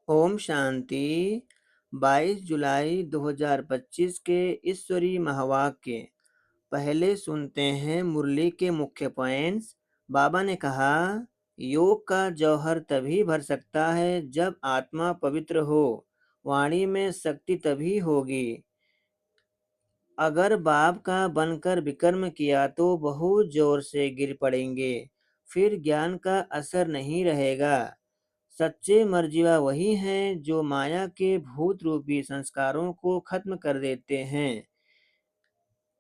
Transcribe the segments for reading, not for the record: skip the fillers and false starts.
ओम शांति। 22 जुलाई 2025 के ईश्वरीय महावाक्य। पहले सुनते हैं मुरली के मुख्य पॉइंट्स। बाबा ने कहा, योग का जौहर तभी भर सकता है जब आत्मा पवित्र हो। वाणी में शक्ति तभी होगी। अगर बाप का बनकर विकर्म किया तो बहुत जोर से गिर पड़ेंगे, फिर ज्ञान का असर नहीं रहेगा। सच्चे मर्जिया वही हैं जो माया के भूत रूपी संस्कारों को खत्म कर देते हैं।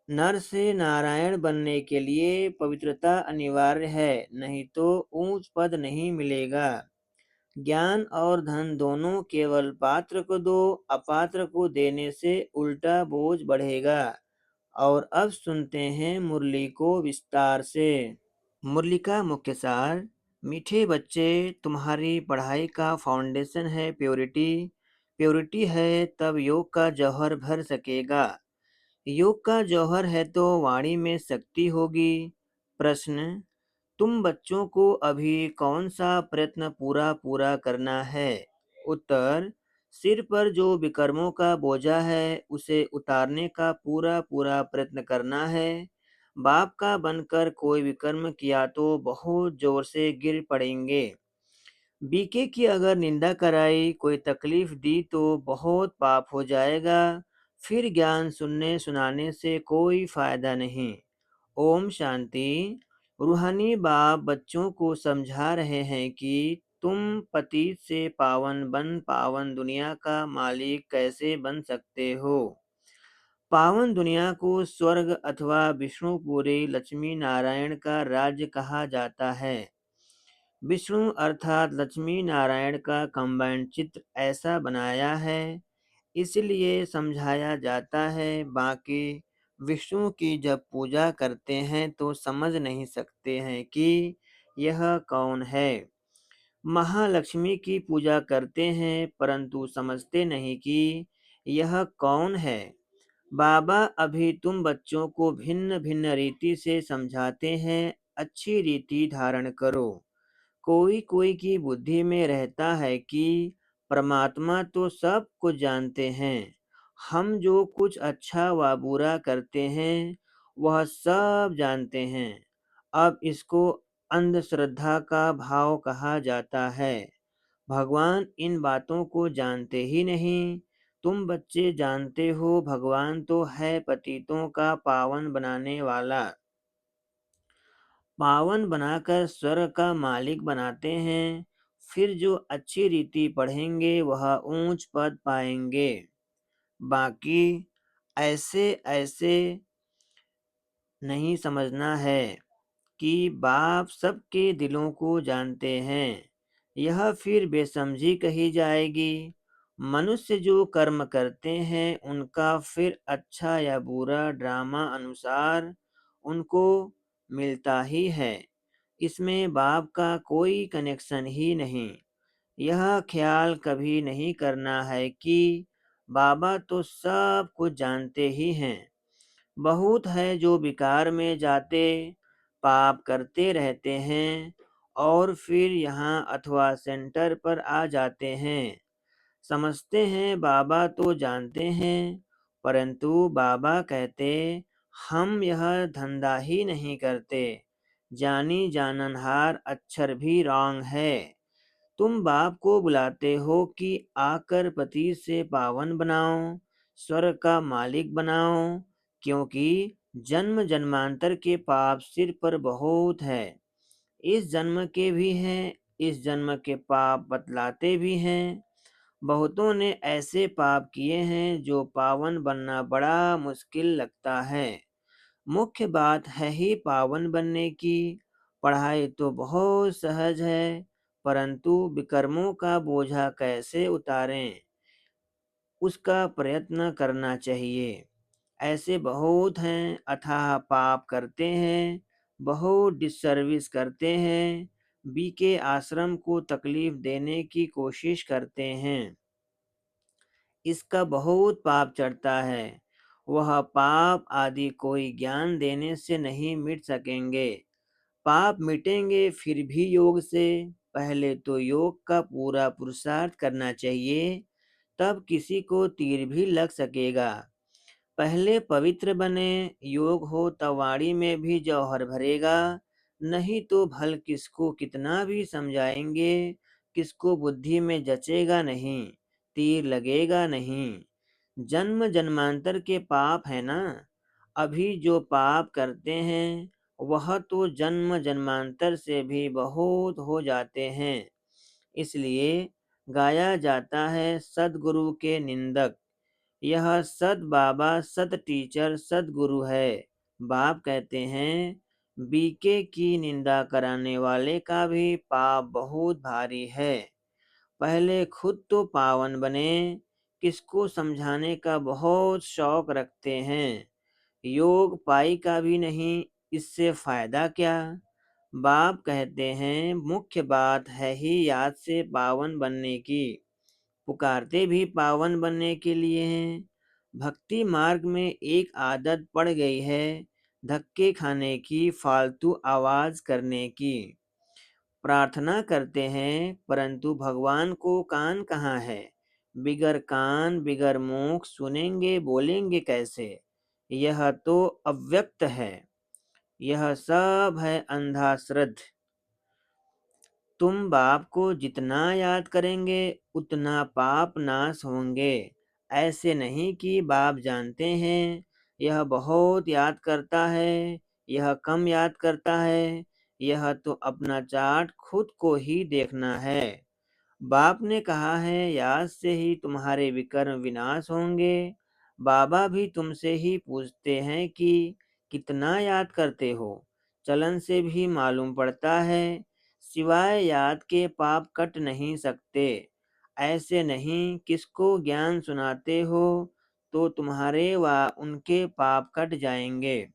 नर से नारायण बनने के लिए पवित्रता अनिवार्य है, नहीं तो ऊंच पद नहीं मिलेगा। ज्ञान और धन दोनों केवल पात्र को दो, अपात्र को देने से उल्टा बोझ बढ़ेगा। और अब सुनते हैं मुरली को विस्तार से। मुरली का मुख्य सार। मीठे बच्चे, तुम्हारी पढ़ाई का फाउंडेशन है प्योरिटी। प्योरिटी है तब योग का जौहर भर सकेगा। योग का जौहर है तो वाणी में शक्ति होगी। प्रश्न, तुम बच्चों को अभी कौन सा प्रयत्न पूरा पूरा करना है? उत्तर, सिर पर जो विकर्मों का बोझा है उसे उतारने का पूरा पूरा प्रयत्न करना है। बाप का बनकर कोई विकर्म किया तो बहुत जोर से गिर पड़ेंगे। बीके की अगर निंदा कराई, कोई तकलीफ दी तो बहुत पाप हो जाएगा। फिर ज्ञान सुनने सुनाने से कोई फायदा नहीं। ओम शांति। रूहानी बाप बच्चों को समझा रहे हैं कि तुम पतित से पावन बन पावन दुनिया का मालिक कैसे बन सकते हो। पावन दुनिया को स्वर्ग अथवा विष्णुपुरी लक्ष्मी नारायण का राज्य कहा जाता है। विष्णु अर्थात लक्ष्मी नारायण का कंबाइंड चित्र ऐसा बनाया है, इसलिए समझाया जाता है। बाकी विष्णु की जब पूजा करते हैं तो समझ नहीं सकते हैं कि यह कौन है। महालक्ष्मी की पूजा करते हैं परंतु समझते नहीं कि यह कौन है। बाबा अभी तुम बच्चों को भिन्न भिन्न रीति से समझाते हैं। अच्छी रीति धारण करो। कोई कोई की बुद्धि में रहता है कि परमात्मा तो सब कुछ जानते हैं, हम जो कुछ अच्छा व बुरा करते हैं वह सब जानते हैं। अब इसको अंधश्रद्धा का भाव कहा जाता है। भगवान इन बातों को जानते ही नहीं। तुम बच्चे जानते हो भगवान तो है पतितों का पावन बनाने वाला। पावन बनाकर स्वर्ग का मालिक बनाते हैं। फिर जो अच्छी रीति पढ़ेंगे वह ऊंच पद पाएंगे। बाकी ऐसे ऐसे नहीं समझना है कि बाप सबके दिलों को जानते हैं। यह फिर बेसमझी कही जाएगी। मनुष्य जो कर्म करते हैं उनका फिर अच्छा या बुरा ड्रामा अनुसार उनको मिलता ही है। इसमें बाप का कोई कनेक्शन ही नहीं। यह ख्याल कभी नहीं करना है कि बाबा तो सब कुछ जानते ही हैं। बहुत है जो विकार में जाते पाप करते रहते हैं और फिर यहाँ अथवा सेंटर पर आ जाते हैं। समझते हैं बाबा तो जानते हैं, परंतु बाबा कहते हम यह धंधा ही नहीं करते। जानी जाननहार अक्षर भी रॉन्ग है। तुम बाप को बुलाते हो कि आकर पति से पावन बनाओ, स्वर्ग का मालिक बनाओ, क्योंकि जन्म जन्मांतर के पाप सिर पर बहुत है। इस जन्म के भी हैं, इस जन्म के पाप बतलाते भी हैं। बहुतों ने ऐसे पाप किए हैं जो पावन बनना बड़ा मुश्किल लगता है। मुख्य बात है ही पावन बनने की। पढ़ाई तो बहुत सहज है, परंतु विकर्मों का बोझा कैसे उतारें उसका प्रयत्न करना चाहिए। ऐसे बहुत हैं अथाह पाप करते हैं, बहुत डिससर्विस करते हैं, बीके आश्रम को तकलीफ देने की कोशिश करते हैं। इसका बहुत पाप चढ़ता है। वह पाप आदि कोई ज्ञान देने से नहीं मिट सकेंगे। पाप मिटेंगे फिर भी योग से। पहले तो योग का पूरा पुरुषार्थ करना चाहिए, तब किसी को तीर भी लग सकेगा। पहले पवित्र बने, योग हो तब वाणी में भी जौहर भरेगा। नहीं तो भल किसको कितना भी समझाएंगे, किसको बुद्धि में जचेगा नहीं, तीर लगेगा नहीं। जन्म जन्मांतर के पाप है ना, अभी जो पाप करते हैं वह तो जन्म जन्मांतर से भी बहुत हो जाते हैं। इसलिए गाया जाता है सद्गुरु के निंदक, यह सद बाबा सद टीचर सदगुरु है। बाप कहते हैं बीके की निंदा कराने वाले का भी पाप बहुत भारी है। पहले खुद तो पावन बने, किसको समझाने का बहुत शौक रखते हैं। योग पाई का भी नहीं, इससे फायदा क्या। बाप कहते हैं मुख्य बात है ही याद से पावन बनने की, पुकारते भी पावन बनने के लिए हैं। भक्ति मार्ग में एक आदत पड़ गई है, धक्के खाने की, फालतू आवाज करने की। प्रार्थना करते हैं परंतु भगवान को कान कहाँ है। बिगर कान बिगर मुख सुनेंगे बोलेंगे कैसे। यह तो अव्यक्त है, यह सब है अंधा श्रद्ध। तुम बाप को जितना याद करेंगे उतना पाप नाश होंगे। ऐसे नहीं कि बाप जानते हैं यह बहुत याद करता है, यह कम याद करता है। यह तो अपना चार्ट खुद को ही देखना है। बाप ने कहा है याद से ही तुम्हारे विकर्म विनाश होंगे। बाबा भी तुमसे ही पूछते हैं कि कितना याद करते हो। चलन से भी मालूम पड़ता है, सिवाय याद के पाप कट नहीं सकते। ऐसे नहीं किसको ज्ञान सुनाते हो तो तुम्हारे व उनके पाप कट जाएंगे।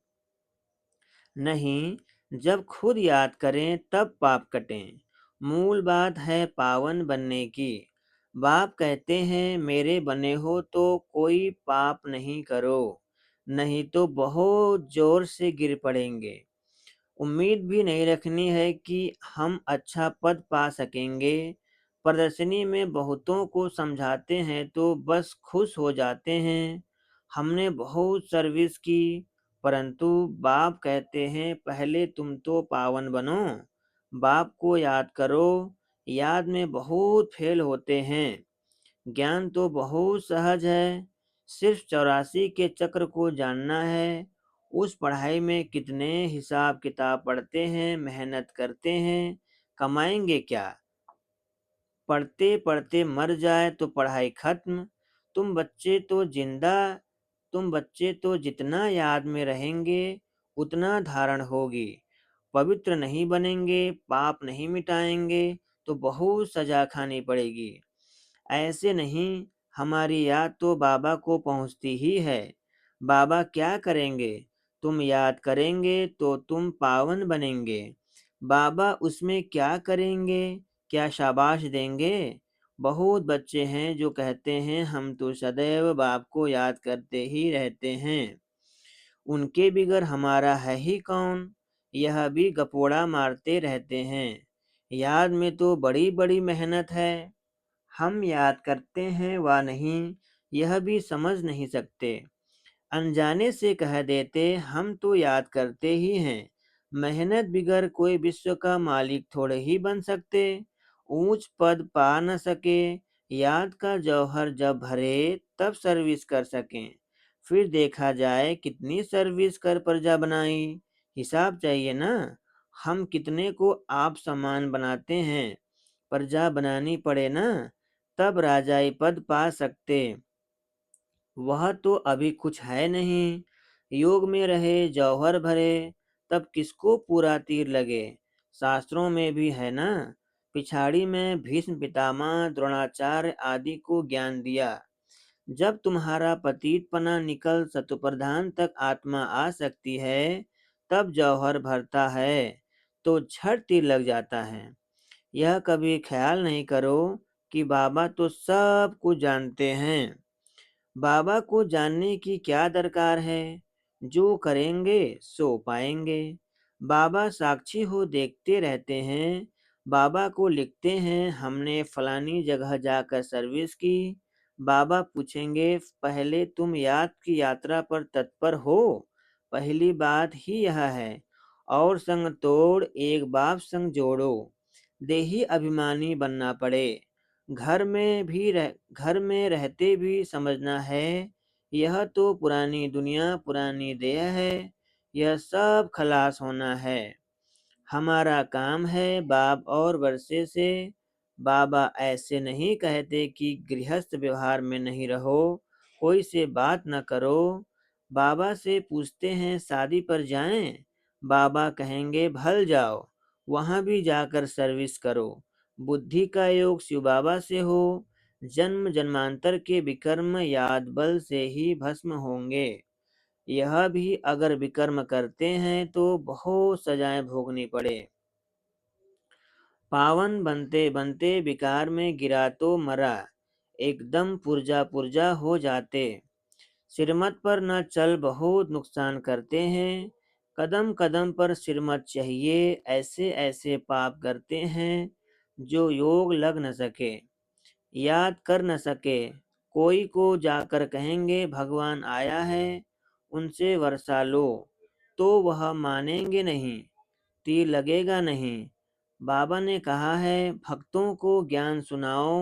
नहीं, जब खुद याद करें तब पाप कटें। मूल बात है पावन बनने की। बाप कहते हैं मेरे बने हो तो कोई पाप नहीं करो, नहीं तो बहुत जोर से गिर पड़ेंगे। उम्मीद भी नहीं रखनी है कि हम अच्छा पद पा सकेंगे। प्रदर्शनी में बहुतों को समझाते हैं तो बस खुश हो जाते हैं हमने बहुत सर्विस की। परंतु बाप कहते हैं पहले तुम तो पावन बनो, बाप को याद करो। याद में बहुत फेल होते हैं, ज्ञान तो बहुत सहज है। सिर्फ 84 के चक्र को जानना है। उस पढ़ाई में कितने हिसाब किताब पढ़ते हैं, मेहनत करते हैं, कमाएंगे क्या। पढ़ते पढ़ते मर जाए तो पढ़ाई खत्म। तुम बच्चे तो जिंदा, तुम बच्चे तो जितना याद में रहेंगे उतना धारण होगी। पवित्र नहीं बनेंगे, पाप नहीं मिटाएंगे तो बहुत सजा खानी पड़ेगी। ऐसे नहीं, हमारी याद तो बाबा को पहुंचती ही है। बाबा क्या करेंगे, तुम याद करेंगे तो तुम पावन बनेंगे। बाबा उसमें क्या करेंगे, क्या शाबाश देंगे। बहुत बच्चे हैं जो कहते हैं हम तो सदैव बाप को याद करते ही रहते हैं, उनके बिगर हमारा है ही कौन। यह भी गपोड़ा मारते रहते हैं। याद में तो बड़ी बड़ी मेहनत है, हम याद करते हैं व नहीं यह भी समझ नहीं सकते। अनजाने से कह देते हम तो याद करते ही हैं। मेहनत बिगर कोई विश्व का मालिक थोड़े ही बन सकते। ऊंच पद पा न सके, याद का जौहर जब भरे तब सर्विस कर सकें। फिर देखा जाए कितनी सर्विस कर प्रजा बनाई। हिसाब चाहिए ना, हम कितने को आप समान बनाते हैं। प्रजा बनानी पड़े ना, तब राजाई पद पा सकते। वह तो अभी कुछ है नहीं। योग में रहे जौहर भरे, तब किसको पूरा तीर लगे। शास्त्रों में भी है ना, पिछाड़ी में भीष्म पितामह द्रोणाचार्य आदि को ज्ञान दिया। जब तुम्हारा पतितपना निकल शतुप्रधान तक आत्मा आ सकती है, तब जौहर भरता है तो झट तीर लग जाता है। यह कभी ख्याल नहीं करो कि बाबा तो सब कुछ जानते हैं। बाबा को जानने की क्या दरकार है, जो करेंगे सो पाएंगे। बाबा साक्षी हो देखते रहते हैं, बाबा को लिखते हैं, हमने फलानी जगह जाकर सर्विस की। बाबा पूछेंगे, पहले तुम याद की यात्रा पर तत्पर हो? पहली बात ही यह है। और संग तोड़ एक बाप संग जोड़ो। देही अभिमानी बनना पड़े। घर में रहते भी समझना है, यह तो पुरानी दुनिया पुरानी देह है, यह सब खलास होना है। हमारा काम है बाप और वर्षे से। बाबा ऐसे नहीं कहते कि गृहस्थ व्यवहार में नहीं रहो, कोई से बात न करो। बाबा से पूछते हैं शादी पर जाएं? बाबा कहेंगे भल जाओ, वहां भी जाकर सर्विस करो। बुद्धि का योग शिव बाबा से हो। जन्म जन्मांतर के विकर्म याद बल से ही भस्म होंगे। यह भी अगर विकर्म करते हैं तो बहुत सजाएं भोगनी पड़े। पावन बनते बनते विकार में गिरा तो मरा, एकदम पुर्जा पुर्जा हो जाते। सिरमत पर न चल बहुत नुकसान करते हैं। कदम कदम पर सिरमत चाहिए, ऐसे ऐसे पाप करते हैं जो योग लग न सके, याद कर न सके। कोई को जाकर कहेंगे भगवान आया है, उनसे वर्षा लो, तो वह मानेंगे नहीं, तीर लगेगा नहीं। बाबा ने कहा है भक्तों को ज्ञान सुनाओ,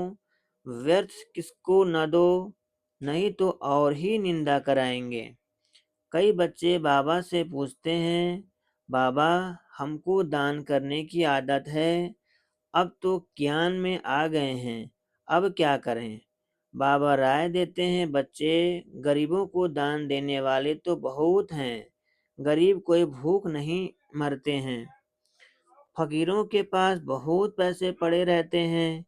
व्यर्थ किसको न दो, नहीं तो और ही निंदा कराएंगे। कई बच्चे बाबा से पूछते हैं, बाबा हमको दान करने की आदत है, अब तो ज्ञान में आ गए हैं, अब क्या करें? बाबा राय देते हैं, बच्चे गरीबों को दान देने वाले तो बहुत हैं, गरीब कोई भूख नहीं मरते हैं। फकीरों के पास बहुत पैसे पड़े रहते हैं,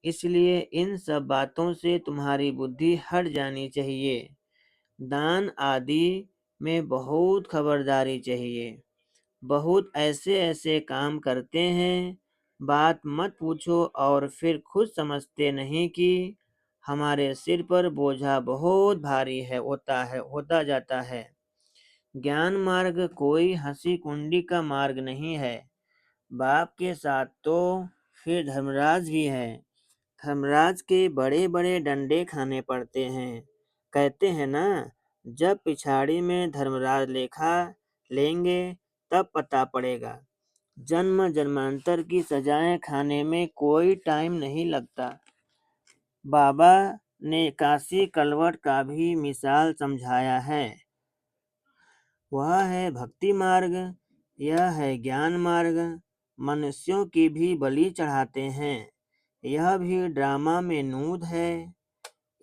इसलिए इन सब बातों से तुम्हारी बुद्धि हट जानी चाहिए। दान आदि में बहुत खबरदारी चाहिए। बहुत ऐसे ऐसे काम करते हैं, बात मत पूछो और फिर खुद समझते नहीं कि हमारे सिर पर बोझा बहुत भारी है होता जाता है। ज्ञान मार्ग कोई हंसी कुंडी का मार्ग नहीं है। बाप के साथ तो फिर धर्मराज भी है। धर्मराज के बड़े बड़े डंडे खाने पड़ते हैं। कहते हैं ना, जब पिछाड़ी में धर्मराज लेखा लेंगे तब पता पड़ेगा। जन्म जन्मांतर की सजाएं खाने में कोई टाइम नहीं लगता। बाबा ने काशी कलवट का भी मिसाल समझाया है। वह है भक्ति मार्ग, यह है ज्ञान मार्ग। मनुष्यों की भी बलि चढ़ाते हैं, यह भी ड्रामा में नूद है।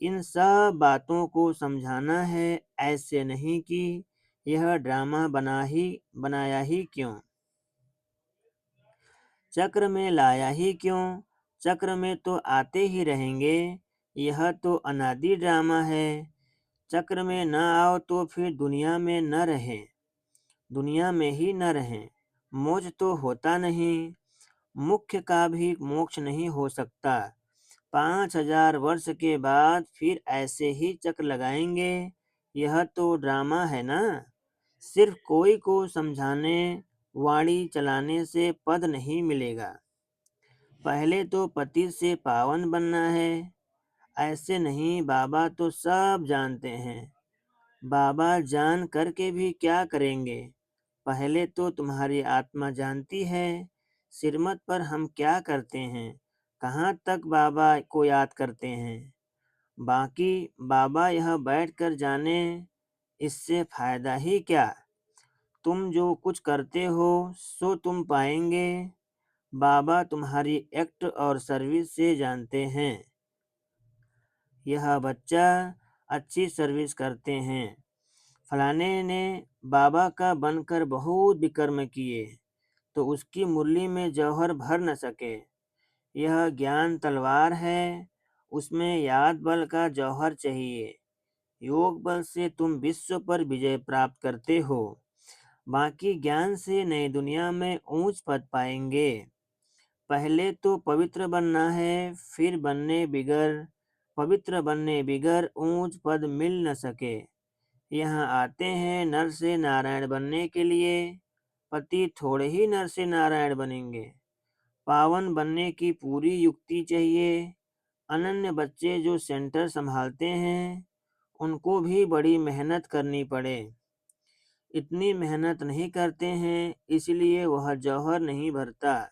इन सब बातों को समझाना है, ऐसे नहीं कि यह ड्रामा बनाया ही क्यों, चक्र में लाया ही क्यों। चक्र में तो आते ही रहेंगे, यह तो अनादि ड्रामा है। चक्र में न आओ तो फिर दुनिया में न रहे, दुनिया में ही न रहें। मोक्ष तो होता नहीं, मुख्य का भी मोक्ष नहीं हो सकता। 5,000 वर्ष के बाद फिर ऐसे ही चक्र लगाएंगे, यह तो ड्रामा है ना। सिर्फ कोई को समझाने वाणी चलाने से पद नहीं मिलेगा। पहले तो पति से पावन बनना है। ऐसे नहीं, बाबा तो सब जानते हैं। बाबा जान करके भी क्या करेंगे? पहले तो तुम्हारी आत्मा जानती है, सिरमत पर हम क्या करते हैं, कहाँ तक बाबा को याद करते हैं। बाकी बाबा यह बैठ कर जाने, इससे फायदा ही क्या। तुम जो कुछ करते हो सो तुम पाएंगे। बाबा तुम्हारी एक्ट और सर्विस से जानते हैं। यह बच्चा अच्छी सर्विस करते हैं। फलाने ने बाबा का बनकर बहुत विकर्म किए, तो उसकी मुरली में जौहर भर न सके। यह ज्ञान तलवार है, उसमें याद बल का जौहर चाहिए। योग बल से तुम विश्व पर विजय प्राप्त करते हो, बाकी ज्ञान से नई दुनिया में ऊंच पद पाएंगे। पहले तो पवित्र बनना है, फिर पवित्र बनने बिगर ऊंच पद मिल न सके। यहाँ आते हैं नर से नारायण बनने के लिए, पति थोड़े ही नर से नारायण बनेंगे। पावन बनने की पूरी युक्ति चाहिए। अनन्य बच्चे जो सेंटर संभालते हैं, उनको भी बड़ी मेहनत करनी पड़े। इतनी मेहनत नहीं करते हैं, इसलिए वह जौहर नहीं भरता,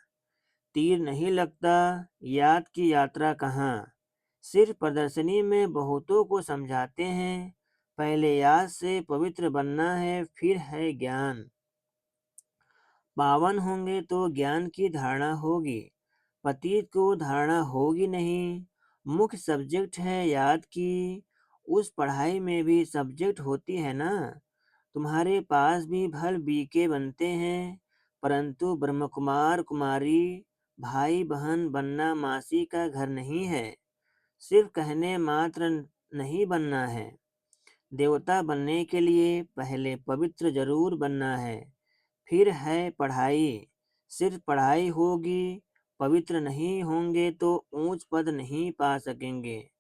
तीर नहीं लगता, याद की यात्रा कहाँ। सिर्फ प्रदर्शनी में बहुतों को समझाते हैं, पहले याद से पवित्र बनना है, फिर है ज्ञान। पावन होंगे तो ज्ञान की धारणा होगी, पतित को धारणा होगी नहीं। मुख्य सब्जेक्ट है याद की, उस पढ़ाई में भी सब्जेक्ट होती है ना। तुम्हारे पास भी भल बीके बनते हैं, परंतु ब्रह्मकुमार कुमारी भाई बहन बनना मासी का घर नहीं है। सिर्फ कहने मात्र नहीं बनना है। देवता बनने के लिए पहले पवित्र जरूर बनना है, फिर है पढ़ाई। सिर्फ पढ़ाई होगी, पवित्र नहीं होंगे तो ऊंच पद नहीं पा सकेंगे।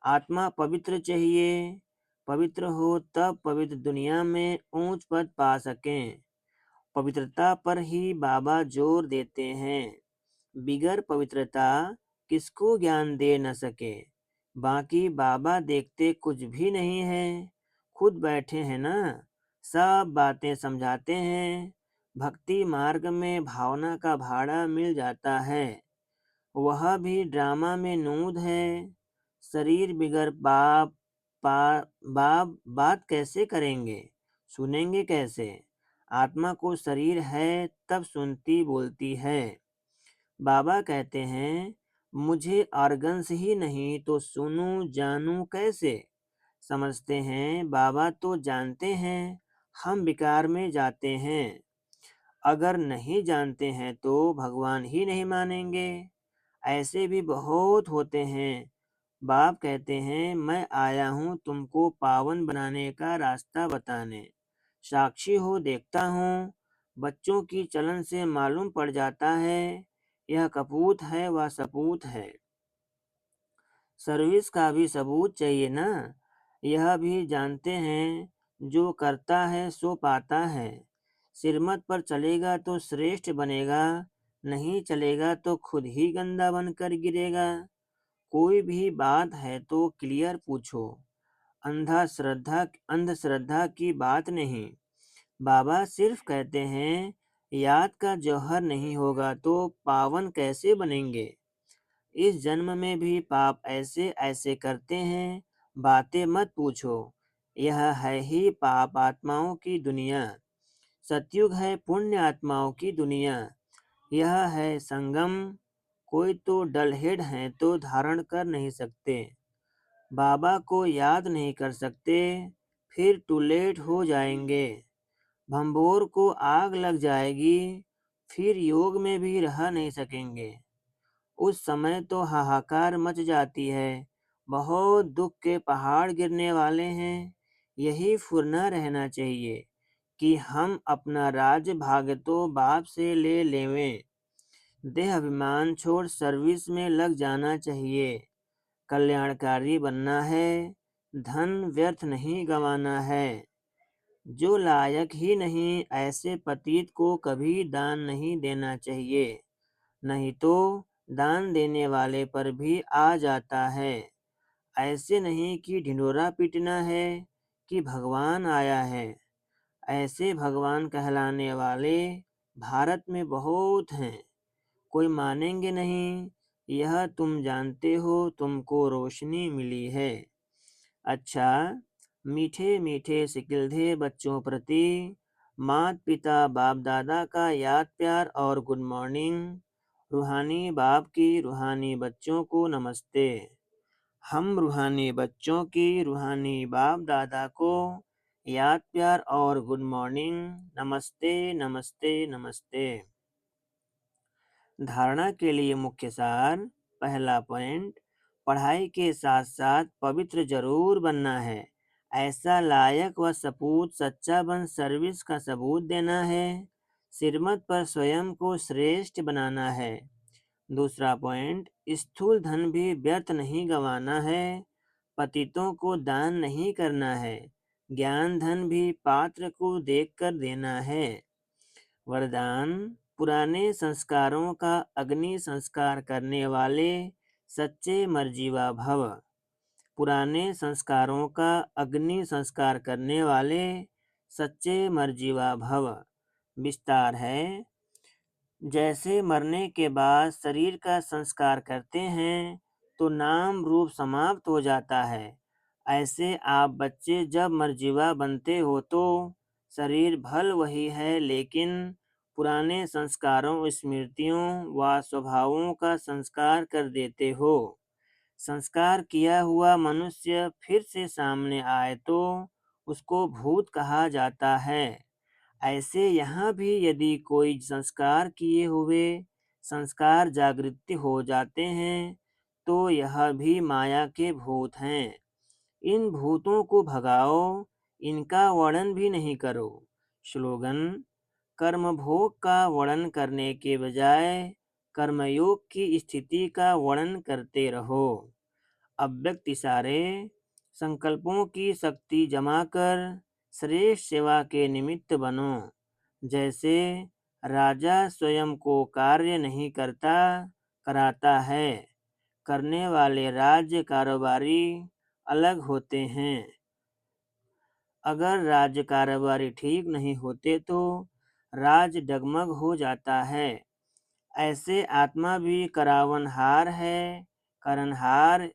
आत्मा पवित्र चाहिए, पवित्र हो तब पवित्र दुनिया में ऊंच पद पा सकें। पवित्रता पर ही बाबा जोर देते हैं। बिगर पवित्रता किसको ज्ञान दे न सके। बाकी बाबा देखते कुछ भी नहीं है, खुद बैठे हैं ना, सब बातें समझाते हैं। भक्ति मार्ग में भावना का भाड़ा मिल जाता है, वह भी ड्रामा में नूद है। शरीर बिगर बाप बात कैसे करेंगे, सुनेंगे कैसे। आत्मा को शरीर है तब सुनती बोलती है। बाबा कहते हैं, मुझे ऑर्गन्स ही नहीं तो सुनूं जानूं कैसे। समझते हैं बाबा तो जानते हैं, हम विकार में जाते हैं। अगर नहीं जानते हैं तो भगवान ही नहीं मानेंगे। ऐसे भी बहुत होते हैं। बाप कहते हैं, मैं आया हूँ तुमको पावन बनाने का रास्ता बताने। साक्षी हो देखता हूँ, बच्चों की चलन से मालूम पड़ जाता है, यह कपूत है वह सपूत है। सर्विस का भी सबूत चाहिए ना। यह भी जानते हैं, जो करता है सो पाता है। सिरमत पर चलेगा तो श्रेष्ठ बनेगा, नहीं चलेगा तो खुद ही गंदा बनकर गिरेगा। कोई भी बात है तो क्लियर पूछो, अंधश्रद्धा की बात नहीं। बाबा सिर्फ कहते हैं, याद का जौहर नहीं होगा तो पावन कैसे बनेंगे। इस जन्म में भी पाप ऐसे ऐसे करते हैं, बातें मत पूछो। यह है ही पाप आत्माओं की दुनिया, सतयुग है पुण्य आत्माओं की दुनिया। यह है संगम, कोई तो डलहेड हैं तो धारण कर नहीं सकते। बाबा को याद नहीं कर सकते, फिर टू लेट हो जाएंगे। भंबोर को आग लग जाएगी, फिर योग में भी रह नहीं सकेंगे। उस समय तो हाहाकार मच जाती है, बहुत दुख के पहाड़ गिरने वाले हैं। यही फुरना रहना चाहिए कि हम अपना राज भाग तो बाप से ले लेवें। देह अभिमान छोड़ सर्विस में लग जाना चाहिए। कल्याणकारी बनना है, धन व्यर्थ नहीं गंवाना है। जो लायक ही नहीं ऐसे पतित को कभी दान नहीं देना चाहिए, नहीं तो दान देने वाले पर भी आ जाता है। ऐसे नहीं कि ढिंढोरा पीटना है कि भगवान आया है। ऐसे भगवान कहलाने वाले भारत में बहुत हैं, कोई मानेंगे नहीं। यह तुम जानते हो, तुमको रोशनी मिली है। अच्छा, मीठे मीठे सिकिलधे बच्चों प्रति माता पिता बाप दादा का याद प्यार और गुड मॉर्निंग। रूहानी बाप की रूहानी बच्चों को नमस्ते। हम रूहानी बच्चों की रूहानी बाप दादा को याद प्यार और गुड मॉर्निंग, नमस्ते नमस्ते नमस्ते। धारणा के लिए मुख्य सार। पहला पॉइंट, पढ़ाई के साथ साथ पवित्र जरूर बनना है। ऐसा लायक व सपूत सच्चा बन सर्विस का सबूत देना है। सिरमत पर स्वयं को श्रेष्ठ बनाना है। दूसरा पॉइंट, स्थूल धन भी व्यर्थ नहीं गंवाना है। पतितों को दान नहीं करना है। ज्ञान धन भी पात्र को देखकर देना है। वरदान, पुराने संस्कारों का अग्नि संस्कार करने वाले सच्चे मर्जीवा भव। पुराने संस्कारों का अग्नि संस्कार करने वाले सच्चे मर्जीवा भव। विस्तार है। जैसे मरने के बाद शरीर का संस्कार करते हैं तो नाम रूप समाप्त हो जाता है, ऐसे आप बच्चे जब मर्जीवा बनते हो तो शरीर भल वही है, लेकिन पुराने संस्कारों, स्मृतियों व स्वभावों का संस्कार कर देते हो। संस्कार किया हुआ मनुष्य फिर से सामने आए तो उसको भूत कहा जाता है। ऐसे यहाँ भी यदि कोई संस्कार किए हुए संस्कार जागृति हो जाते हैं तो यह भी माया के भूत हैं। इन भूतों को भगाओ, इनका वर्णन भी नहीं करो। स्लोगन: कर्म भोग का वर्णन करने के बजाय कर्मयोग की स्थिति का वर्णन करते रहो। अव्यक्त इशारे: संकल्पों की शक्ति जमा कर श्रेष्ठ सेवा के निमित्त बनो। जैसे राजा स्वयं को कार्य नहीं करता, कराता है। करने वाले राज्य कारोबारी अलग होते हैं। अगर राज्य कारोबारी ठीक नहीं होते तो राज्य डगमग हो जाता है। ऐसे आत्मा भी करावनहार है, करणहार।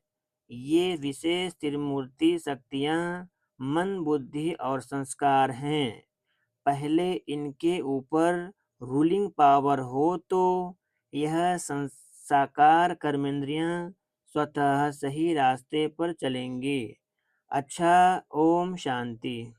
ये विशेष त्रिमूर्ति शक्तियाँ मन, बुद्धि और संस्कार हैं। पहले इनके ऊपर रूलिंग पावर हो तो यह साकार कर्मेंद्रियां स्वतः सही रास्ते पर चलेंगी। अच्छा, ओम शांति।